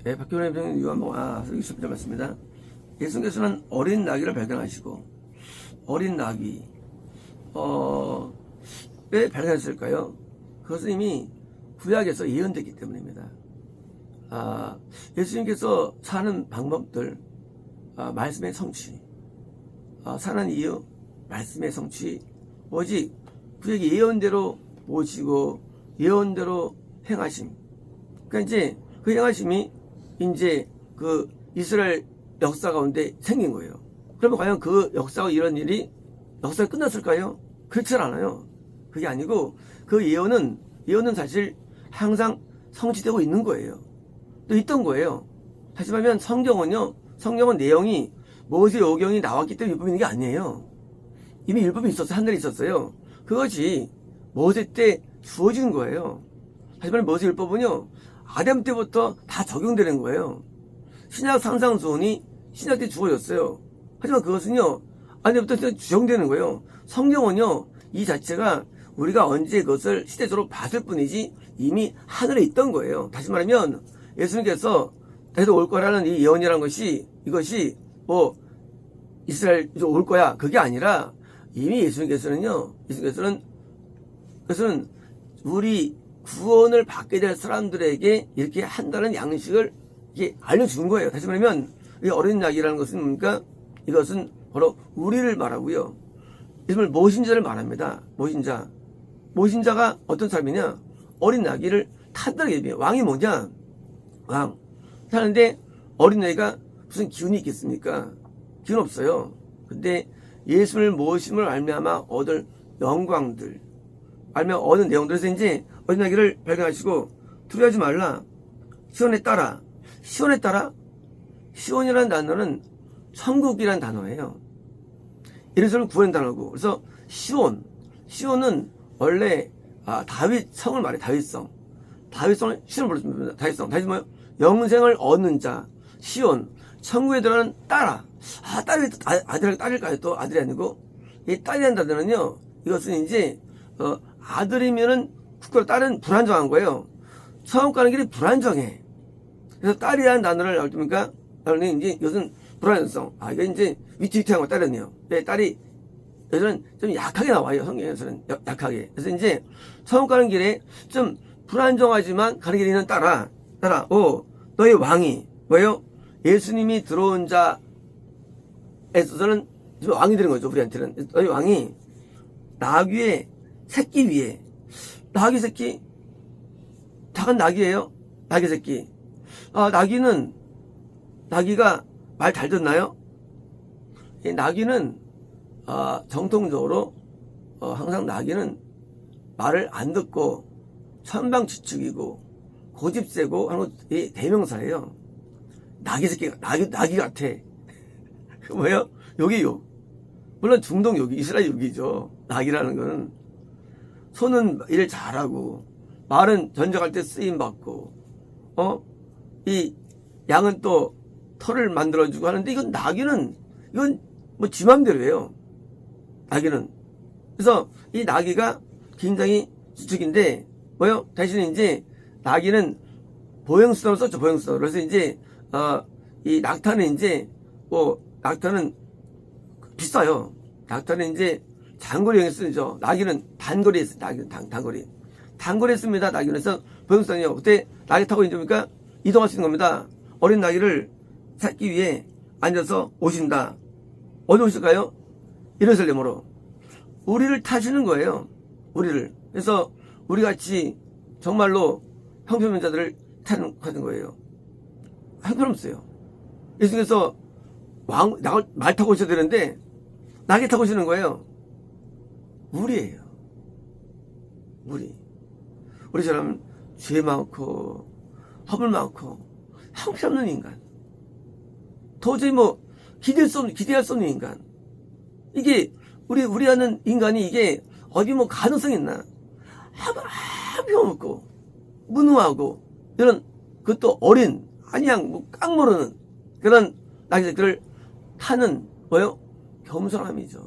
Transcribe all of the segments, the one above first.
예, 박규원 회장님 요한복음 20절 맞습니다. 예수님께서는 어린 나귀를 발견하시고 어린 나귀 왜 발견했을까요? 그것은 이미 구약에서 예언됐기 때문입니다. 예수님께서 사는 방법들, 말씀의 성취, 사는 이유, 말씀의 성취, 오직 구약의 예언대로 모시고 예언대로 행하심. 그러니까 이제 그 행하심이 이제 그 이스라엘 역사 가운데 생긴 거예요. 그러면 과연 그 역사가 이런 일이 역사가 끝났을까요? 그렇지 않아요. 그게 아니고 그 예언은 사실 항상 성취되고 있는 거예요. 또 있던 거예요. 다시 말하면 성경은 내용이 모세오경이 나왔기 때문에 율법이 있는 게 아니에요. 이미 율법이 있었어요. 하늘에 있었어요. 그것이 모세 때 주어진 거예요. 다시 말하면 모세 율법은요, 아담 때부터 다 적용되는 거예요. 신약 상상수훈이 신약 때 주어졌어요. 하지만 그것은요, 아담부터 적용되는 거예요. 성경은요, 이 자체가 우리가 언제 그것을 시대적으로 봤을 뿐이지 이미 하늘에 있던 거예요. 다시 말하면 예수님께서 다시 올 거라는 이 예언이라는 것이 이것이 뭐 이스라엘 올 거야 그게 아니라 이미 예수님께서는 우리 구원을 받게 될 사람들에게 이렇게 한다는 양식을 이렇게 알려준 거예요. 다시 말하면 이 어린 나귀라는 것은 뭡니까? 이것은 바로 우리를 말하고요. 이름을 모신자를 말합니다. 모신자가 어떤 사람이냐? 어린 나귀를 탄다는 얘기예요. 왕이 뭐냐? 왕. 타는데 어린 나귀가 무슨 기운이 있겠습니까? 기운 없어요. 근데 예수를 모심을 알면아마 얻을 영광들, 알면 얻는 내용들에서 이제 어린 나귀를 발견하시고 두려워하지 말라. 시온에 따라. 시온이라는 단어는 천국이라는 단어예요. 예루살렘 구원 단어고. 그래서 시온은 원래 다윗 성을 말해. 다윗성을 시온을 불렀습니다. 다윗성. 다시 뭐요? 영생을 얻는 자. 시온. 천국에 들어가는 딸아. 딸일까요? 또 아들이 아니고. 이 딸이라는 단어는요, 이것은 이제 아들이면은 국가로 딸은 불안정한 거예요. 천국 가는 길이 불안정해. 그래서 딸이라는 단어를 나올 때니까 나오는 이제 이것은 불안정성. 이게 이제 위태위태한 거 딸은요. 왜 딸이 여기서는 좀 약하게 나와요. 성경에서는 약하게. 그래서 이제 천국 가는 길에 좀 불안정하지만 가는 길에 있는 딸아. 너의 왕이 뭐예요? 예수님이 들어온 자에 있어서는 왕이 되는 거죠. 우리한테는. 너희 왕이 나귀의 새끼 위에. 나귀 새끼? 작은 나귀예요. 나귀 새끼. 나귀가 말 잘 듣나요? 이 나귀는 정통적으로 항상 나귀는 말을 안 듣고 천방지축이고 고집세고 하는 것이 대명사예요. 나귀 새끼가 나귀 같아. 그 뭐예요? 욕이요. 물론 중동 욕이 이스라엘 욕이죠. 나귀라는 거는 손은 일 잘하고 말은 전쟁할 때 쓰임 받고 이 양은 또 털을 만들어주고 하는데 이건 뭐 지 맘대로예요. 나귀는. 그래서 이 나귀가 굉장히 주축인데 뭐요? 대신에 이제 나귀는 보행수단으로 썼죠. 보행수단. 그래서 이제 이 낙타는 이제 낙타는 비싸요. 낙타는 이제 장거리 여행 쓰죠. 나귀는 단거리에 쓰죠. 나귀는 단거리에 씁니다. 나귀는. 그래서 보행수단이요. 그때 나귀 타고 이제 뭡니까? 이동할 수 있는 겁니다. 어린 나귀를 새끼 위에 앉아서 오신다. 어디 오실까요? 예루살렘으로. 우리를 타시는 거예요. 우리를. 그래서 우리 같이 정말로 형편자들을 타는 거예요. 형편없어요. 예수님께서 말 타고 오셔야 되는데 나귀 타고 오시는 거예요. 우리예요. 우리처럼 죄 많고 허물 많고 형편없는 인간. 도저히 기대할 수 없는 인간. 이게 우리 하는 인간이 이게 어디 가능성이 있나? 아무 없고 무능하고 이런 그것도 어린 깡 모르는 그런 나귀새끼를 타는 뭐요? 겸손함이죠.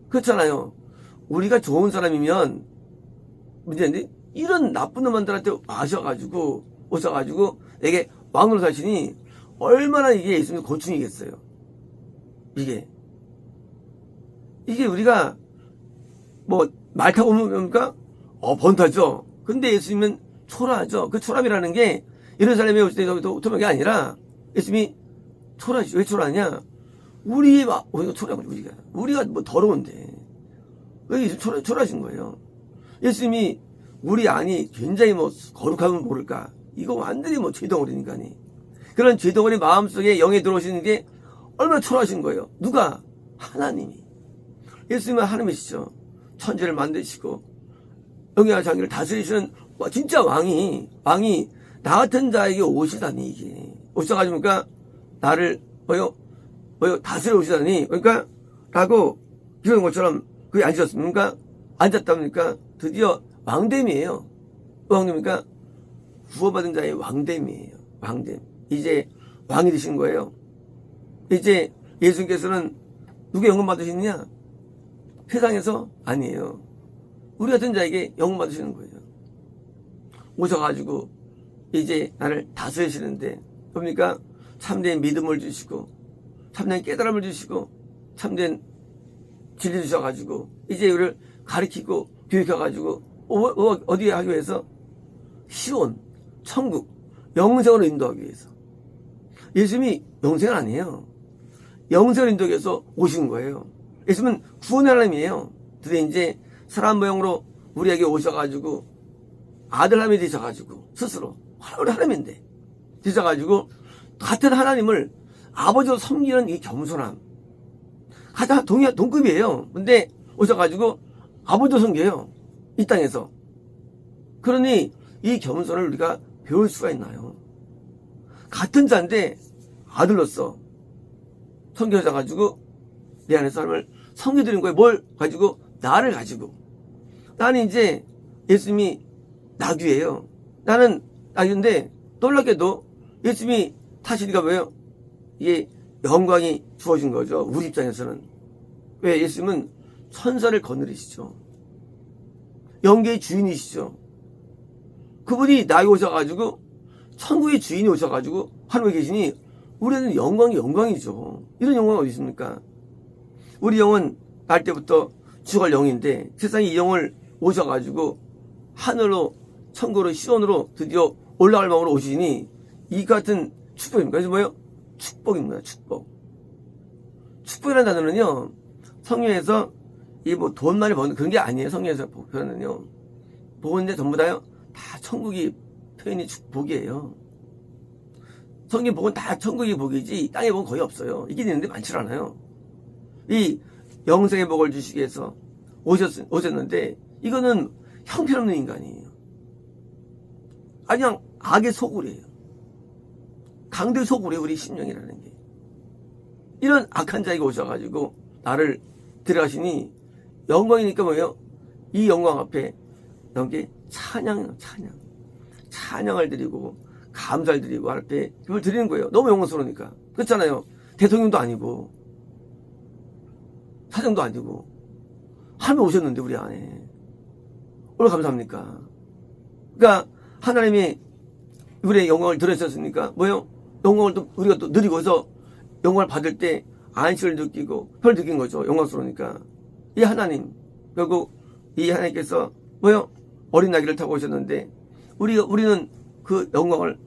그렇잖아요. 우리가 좋은 사람이면 문제인데 이런 나쁜 놈들한테 오셔가지고 내게 왕으로 사시니 얼마나 이게 예수님 고충이겠어요. 이게 우리가 뭐 말 타고 오면 뭡니까? 번타죠. 근데 예수님은 초라하죠. 그 초람이라는 게 예루살렘에 오실 때 오토한 게 아니라 예수님이 초라하죠. 왜 초라하냐? 우리가 초라한 거죠. 우리가 뭐 더러운데 왜 예수님 초라하신 거예요? 예수님이 우리 안이 굉장히 뭐 거룩하면 모를까? 이거 완전히 뭐 죄덩어리 인간이. 그런 죄덩어리 마음속에 영에 들어오시는 게 얼마나 초라하신 거예요. 누가? 하나님이. 예수님은 하나님이시죠. 천지를 만드시고 영예와 장기를 다스리시는 진짜 왕이 나 같은 자에게 오시다니. 이게 오셔가지고 그러니까 나를 다스려 오시다니. 그러니까 라고 이런 것처럼 그게 앉으셨습니까? 앉았다 보니까 드디어 왕됨이에요. 왕됨이니까 구원받은 자의 왕됨이에요. 왕됨. 이제 왕이 되신 거예요. 이제 예수님께서는 누구 영광 받으시느냐? 세상에서 아니에요. 우리 같은 자에게 영광 받으시는 거예요. 오셔가지고 이제 나를 다스리시는데 뭡니까? 참된 믿음을 주시고 참된 깨달음을 주시고 참된 진리 주셔가지고 이제 우리를 가르치고 교육해가지고 어디에 하기 위해서? 시온, 천국, 영생으로 인도하기 위해서. 예수님이 영생은 아니에요. 영생을 인도하기 위해서 오신 거예요. 예수님은 구원의 하나님이에요. 근데 이제 사람 모형으로 우리에게 오셔가지고 아들하나님이 되셔가지고 스스로 우리 하나님인데 되셔가지고 같은 하나님을 아버지로 섬기는 이 겸손함 가장 동급이에요. 근데 오셔가지고 아버지로 섬겨요. 이 땅에서. 그러니 이 겸손을 우리가 배울 수가 있나요? 같은 자인데 아들로서 섬겨져가지고 내 안에 사람을 섬겨드린 거예요. 뭘 가지고? 나를 가지고. 나는 이제 예수님이 나귀예요. 나는 나귀인데 놀랍게도 예수님이 타시니까 뭐예요? 이게 영광이 주어진 거죠. 우리 입장에서는. 왜? 예수님은 천사를 거느리시죠. 영계의 주인이시죠. 그분이 나에 오셔가지고 천국의 주인이 오셔가지고 하늘에 계시니 우리는 영광이죠. 이런 영광이 어디 있습니까? 우리 영은 날 때부터 죽을 영인데 세상에 이 영을 오셔가지고 하늘로 천국으로 시온으로 드디어 올라갈 마음으로 오시니 이 같은 축복입니까? 그래서 뭐예요? 축복입니다. 축복. 축복이라는 단어는요 성경에서 이 뭐 돈 많이 버는 그런 게 아니에요. 성경에서 표현은요 복인데 전부 다요 다 천국이 표현이 복이에요. 성경 복은 다 천국이 복이지 땅의 복은 거의 없어요. 있긴 있는데 많지 않아요. 이 영생의 복을 주시기 위해서 오셨는데 이거는 형편없는 인간이에요. 그냥 악의 소굴이에요. 강도의 소굴이에요. 우리 심령이라는 게. 이런 악한 자에게 오셔가지고 나를 데려가시니 영광이니까 뭐예요? 이 영광 앞에 여기 찬양을 드리고 감사를 드리고 앞에 이걸 드리는 거예요. 너무 영광스러우니까. 그렇잖아요. 대통령도 아니고 사장도 아니고 하나님 오셨는데 우리 안에 얼마나 감사합니까? 그러니까 하나님이 우리의 영광을 들으셨으니까 뭐예요? 영광을 또 우리가 또 누리고서 영광을 받을 때 안식을 느끼고 별 느낀 거죠. 영광스러우니까. 이 하나님 결국 이 하나님께서 뭐예요? 어린 나귀를 타고 오셨는데 우리는 그 영광을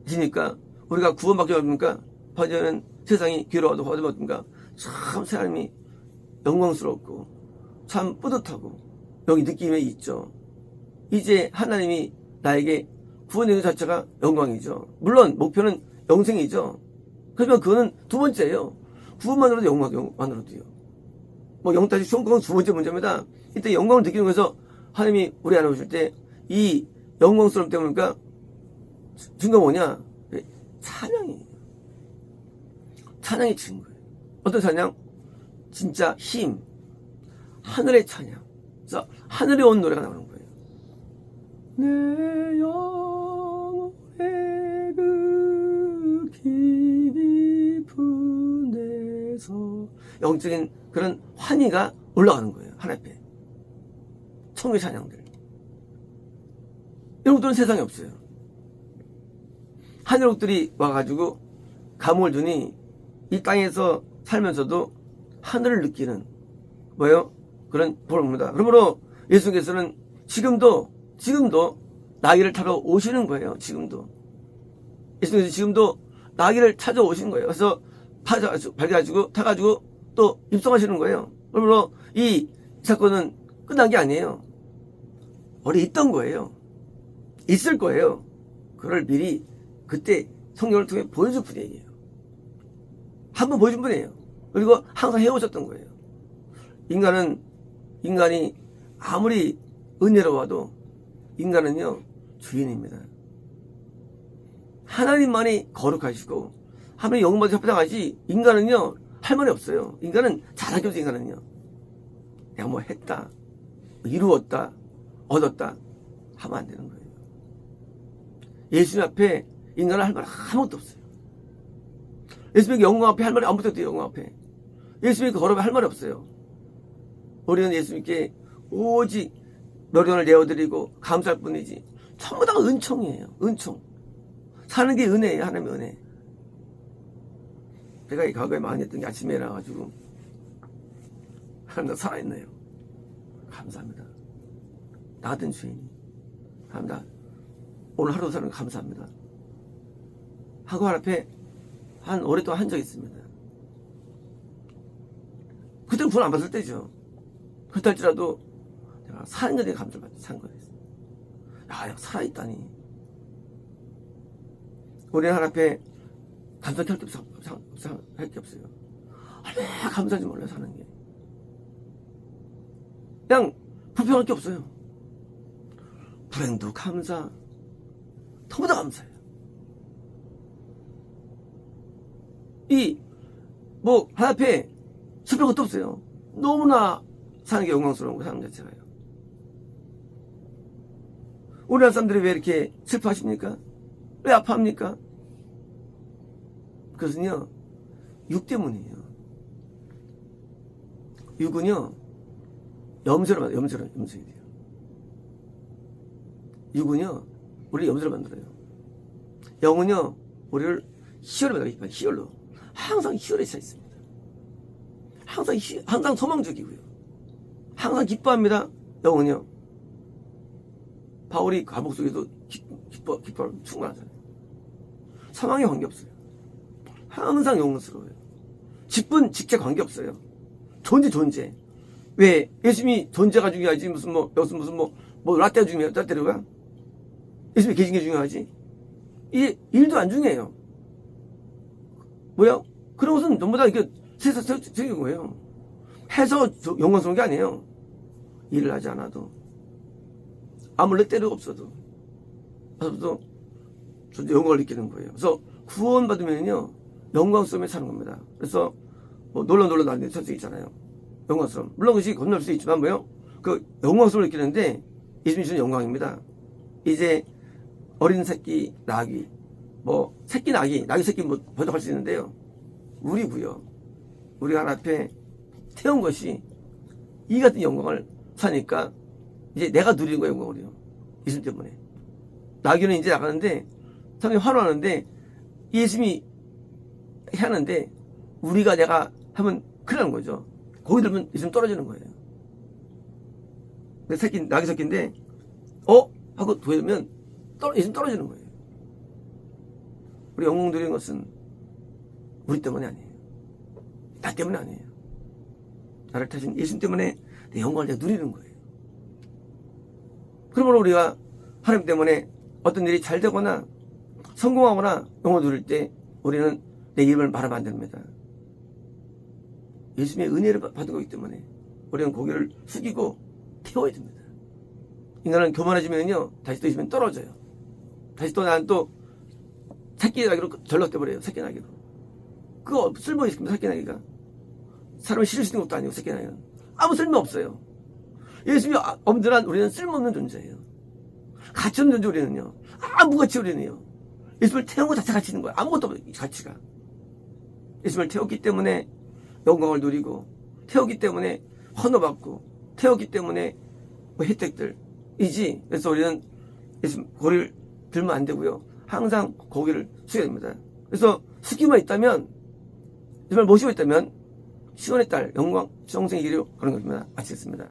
지니까 우리가 구원받게 됩니까? 받으면 세상이 괴로워도 받으니까 참 하나님이 영광스럽고 참 뿌듯하고 여기 느낌이 있죠. 이제 하나님이 나에게 구원의 자체가 영광이죠. 물론 목표는 영생이죠. 그러면 그거는 두 번째예요. 구원만으로도 영광만으로도요. 뭐 영까지 쉬운 건 두 번째 문제입니다. 이때 영광을 느끼는 거에서 하나님이 우리 안에 오실 때 이 영광스러움 때문이니까 증거 뭐냐? 찬양이에요. 찬양이 증거예요. 어떤 찬양? 진짜 힘, 하늘의 찬양. 그래서 하늘에 온 노래가 나오는 거예요. 내 영혼의 그 깊은 데서 영적인 그런 환희가 올라가는 거예요. 하나님 앞에. 천국의 찬양들. 이런 것들은 세상에 없어요. 하늘옥들이 와가지고 감흥을 주니 이 땅에서 살면서도 하늘을 느끼는 뭐예요? 그런 복입니다. 그러므로 예수께서는 지금도 나귀를 타러 오시는 거예요. 지금도 예수께서 지금도 나귀를 찾아오시는 거예요. 그래서 발견하시고 타가지고 또 입성하시는 거예요. 그러므로 이 사건은 끝난 게 아니에요. 원래 있던 거예요. 있을 거예요. 그걸 미리 그때 성경을 통해 보여줄 뿐이에요. 한 번 보여준 분이에요. 그리고 항상 해오셨던 거예요. 인간이 아무리 은혜로워도 인간은요, 주인입니다. 하나님만이 거룩하시고 하나님 영광받아 협상하지 인간은요, 할 말이 없어요. 인간은 잘하게 없어. 인간은요, 내가 뭐 했다, 이루었다, 얻었다 하면 안 되는 거예요. 예수님 앞에 인간은 할 말 아무것도 없어요. 예수님의 영광 앞에 할 말이 아무것도 없대요. 영광 앞에 예수님의 거룩에 할 말이 없어요. 우리는 예수님께 오직 노련을 내어드리고 감사할 뿐이지 전부 다 은총이에요. 은총. 사는 게 은혜예요. 하나님의 은혜. 제가 이 과거에 많이 했던 게 아침에 일어나가지고 하나님 나 살아있네요. 감사합니다. 나 같은 주인이 감사합니다. 오늘 하루 사는 감사합니다 하고 하나님 앞에 한 오랫동안 한 적이 있습니다. 그때는 구원 안 받을 때죠. 그렇다 할지라도 내가 사는 것에 감사를 산 거예요. 야, 살아있다니. 우리는 하나님 앞에 감사할 게 없어요. 얼마나 감사한지 몰라요. 사는 게 그냥 불평할 게 없어요. 불행도 감사, 전부 다 감사해요. 하나 앞에 슬픈 것도 없어요. 너무나 사는 게 영광스러운 거, 사는 자체가요. 우리나라 사람들이 왜 이렇게 슬퍼하십니까? 왜 아파합니까? 그것은요, 육 때문이에요. 육은요, 염소를 만들어요. 염소에 돼요. 육은요, 우리를 염소를 만들어요. 영은요, 우리를 희열을 만들어요. 희열로. 항상 희열에 차 있습니다. 항상 소망적이고요. 항상 기뻐합니다. 영은요. 바울이 감옥 속에도 기뻐하면 충분하잖아요. 사망에 관계없어요. 항상 영광스러워요. 직분, 직책 관계없어요. 존재. 왜? 예수님이 존재가 중요하지. 무슨 라떼가 중요해요. 라떼가? 예수님이 계신 게 중요하지. 이 일도 안 중요해요. 뭐야? 그런 것은 전부 다 이렇게 세상적인 거예요. 해서 영광스러운 게 아니에요. 일을 하지 않아도. 아무리 때려가 없어도 영광을 느끼는 거예요. 그래서 구원받으면요, 영광스러움에 사는 겁니다. 그래서 놀라 나는데 설득 있잖아요. 영광스러움. 물론 그것이 겁날 수 있지만 그 영광스러움을 느끼는데 예수님이 주는 영광입니다. 이제 어린 새끼 나귀, 새끼 나귀 새끼 번역할 수 있는데요. 우리고요. 우리가 하나 앞에 태운 것이 이 같은 영광을 사니까 이제 내가 누리는 거예요. 영광을요. 예수님 때문에. 나귀는 이제 나가는데 사람들이 화나는데 예수님이 하는데 우리가 내가 하면 큰일 나는 거죠. 거기 들면 예수님 떨어지는 거예요. 나귀 새끼인데 하고 도우면 예수님 떨어지는 거예요. 우리 영광 누리는 것은 우리 때문에 아니에요. 나 때문에 아니에요. 나를 타신 예수님 때문에 내 영광을 내가 누리는 거예요. 그러므로 우리가 하나님 때문에 어떤 일이 잘 되거나 성공하거나 영광을 누릴 때 우리는 내 이름을 말하면 안 됩니다. 예수님의 은혜를 받은 거기 때문에 우리는 고개를 숙이고 태워야 됩니다. 인간은 교만해지면요, 다시 또 있으면 떨어져요. 다시 또 나는 또 새끼 나기로 전락돼버려요. 새끼 나기로. 그거 쓸모있습니다. 새끼 나기가. 사람을 실을 수 있는 것도 아니고 새끼 나기는 아무 쓸모 없어요. 예수님이 없는 한 우리는 쓸모없는 존재예요. 가치 없는 존재. 우리는요, 아무 가치. 우리는요, 예수님을 태운 것 자체가 가치 있는 거예요. 아무것도 없어요. 가치가. 예수님을 태웠기 때문에 영광을 누리고, 태웠기 때문에 헌어받고, 태웠기 때문에 혜택들이지. 그래서 우리는 예수님 고리를 들면 안 되고요, 항상 고개를 숙여야 됩니다. 그래서 숙기만 있다면, 정말 모시고 있다면 시원의 딸 영광 정생이기로 그런 것입니다. 마치겠습니다.